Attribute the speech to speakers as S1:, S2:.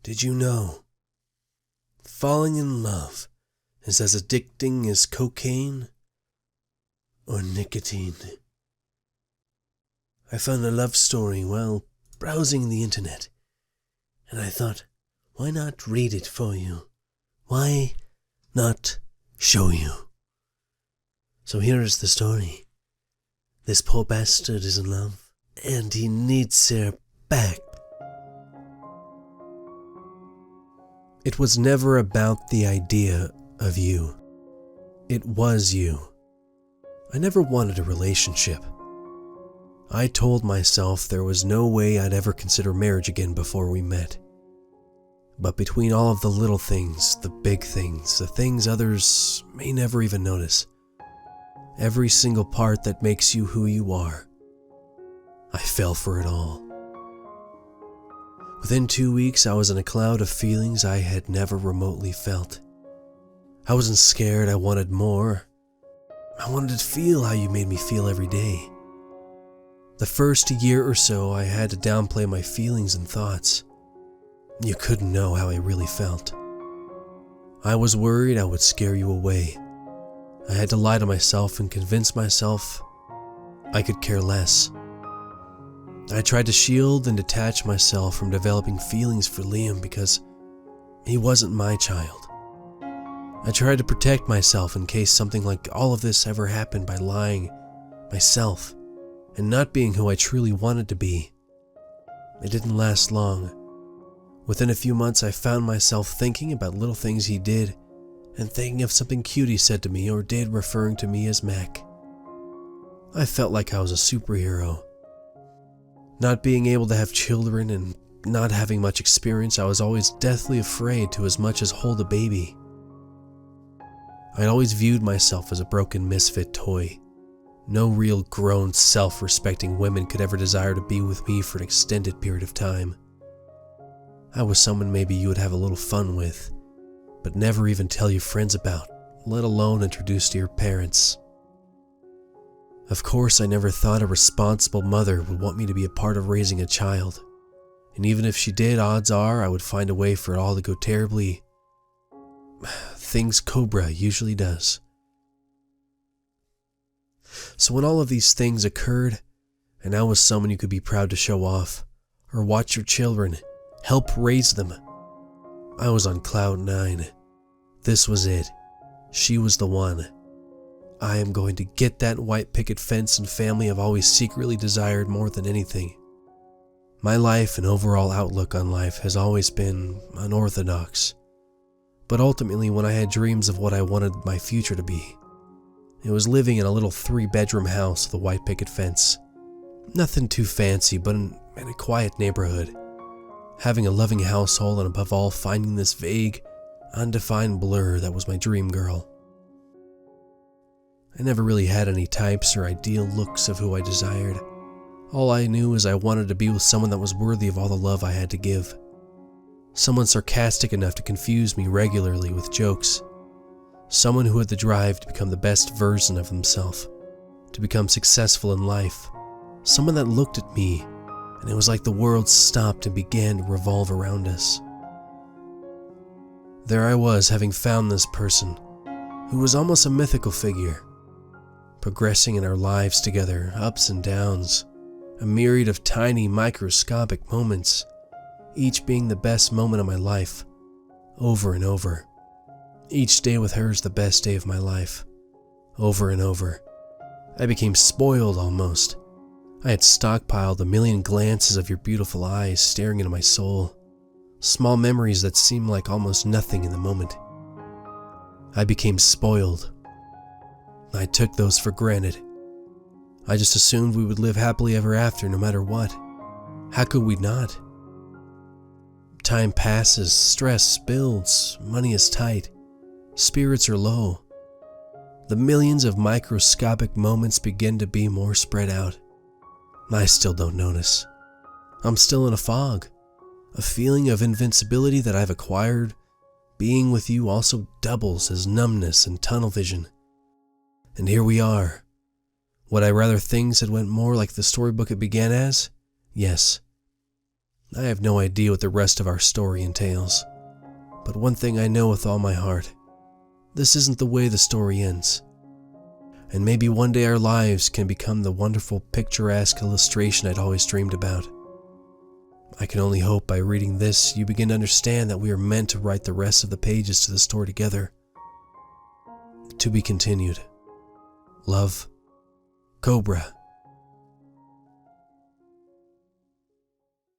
S1: Did you know? Falling in love is as addicting as cocaine or nicotine. I found a love story while browsing the internet, and I thought, why not read it for you? Why not show you? So here is the story. This poor bastard is in love, and he needs her back. It was never about the idea of you. It was you. I never wanted a relationship. I told myself there was no way I'd ever consider marriage again before we met. But between all of the little things, the big things, the things others may never even notice, every single part that makes you who you are, I fell for it all. Within 2 weeks, I was in a cloud of feelings I had never remotely felt. I wasn't scared, I wanted more. I wanted to feel how you made me feel every day. The first year or so, I had to downplay my feelings and thoughts. You couldn't know how I really felt. I was worried I would scare you away. I had to lie to myself and convince myself I could care less. I tried to shield and detach myself from developing feelings for Liam because he wasn't my child. I tried to protect myself in case something like all of this ever happened by lying myself and not being who I truly wanted to be. It didn't last long. Within a few months, I found myself thinking about little things he did and thinking of something cute he said to me or did, referring to me as Mac. I felt like I was a superhero. Not being able to have children and not having much experience, I was always deathly afraid to as much as hold a baby. I'd always viewed myself as a broken misfit toy. No real grown, self-respecting women could ever desire to be with me for an extended period of time. I was someone maybe you would have a little fun with, but never even tell your friends about, let alone introduce to your parents. Of course, I never thought a responsible mother would want me to be a part of raising a child, and even if she did, odds are I would find a way for it all to go terribly. Things Cobra usually does. So when all of these things occurred, and I was someone you could be proud to show off, or watch your children, help raise them, I was on cloud 9. This was it. She was the one. I am going to get that white picket fence and family I've always secretly desired more than anything. My life and overall outlook on life has always been unorthodox, but ultimately when I had dreams of what I wanted my future to be, it was living in a little 3-bedroom house with a white picket fence. Nothing too fancy, but in a quiet neighborhood. Having a loving household and above all finding this vague, undefined blur that was my dream girl. I never really had any types or ideal looks of who I desired. All I knew is I wanted to be with someone that was worthy of all the love I had to give. Someone sarcastic enough to confuse me regularly with jokes. Someone who had the drive to become the best version of himself, to become successful in life. Someone that looked at me, and it was like the world stopped and began to revolve around us. There I was, having found this person, who was almost a mythical figure, progressing in our lives together, ups and downs, a myriad of tiny microscopic moments, each being the best moment of my life, over and over. Each day with her is the best day of my life, over and over. I became spoiled almost. I had stockpiled a million glances of your beautiful eyes staring into my soul, small memories that seemed like almost nothing in the moment. I became spoiled. I took those for granted. I just assumed we would live happily ever after no matter what. How could we not? Time passes, stress builds, money is tight, spirits are low. The millions of microscopic moments begin to be more spread out. I still don't notice. I'm still in a fog, a feeling of invincibility that I've acquired. Being with you also doubles as numbness and tunnel vision. And here we are. Would I rather things had went more like the storybook it began as? Yes. I have no idea what the rest of our story entails, but one thing I know with all my heart: this isn't the way the story ends. And maybe one day our lives can become the wonderful picturesque illustration I'd always dreamed about. I can only hope by reading this you begin to understand that we are meant to write the rest of the pages to the story together. To be continued. Love, Cobra.